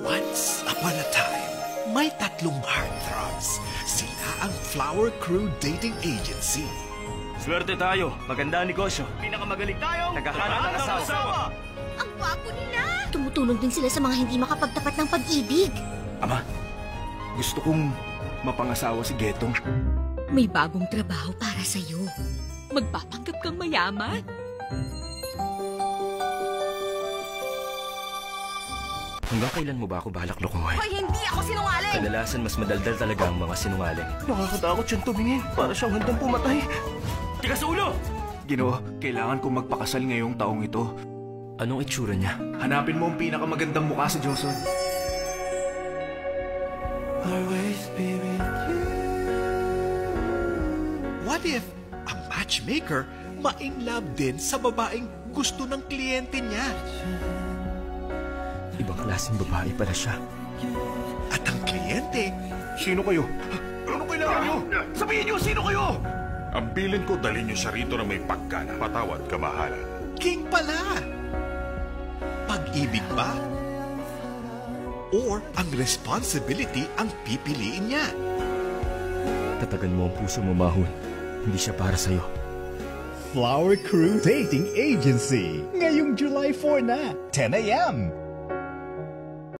Once upon a time, may tatlong heartthrobs. Sila ang Flower Crew Dating Agency. Swerte tayo. Maganda ang negosyo. Pinakamagaling tayo. Naghahanap ng asawa. Ang gwapo nila! Tumutulong din sila sa mga hindi makapagtapat ng pag-ibig. Ama, gusto kong mapangasawa si Getong. May bagong trabaho para sa'yo. Magpapanggap kang mayaman. Hanggang kailan mo ba ako balak lokohin? Hoy, hindi ako sinungaling! Kadalasan mas madaldal talaga ang mga sinungaling. Nakakatakot siyang tumingin. Para siyang handang pumatay. Tigas sa ulo! Ginoo, kailangan kong magpakasal ngayong taong ito. Anong itsura niya? Hanapin mo ang pinakamagandang mukha sa Johnson. What if ang matchmaker ma-in-love din sa babaeng gusto ng kliyente niya? Ibang klaseng babae pala siya. At ang kliyente, Sino kayo? Ano kailangan niyo? Sabihin niyo, sino kayo? Ang bilin ko, dalhin niyo siya rito na may pagkana, patawad, kamahalan. king pala. Pag-ibig ba? Or ang responsibility ang pipiliin niya? Tatagan mo ang puso mo, Mahon. Hindi siya para sa'yo. Flower Crew Dating Agency. Ngayong July 4 na, 10 a.m.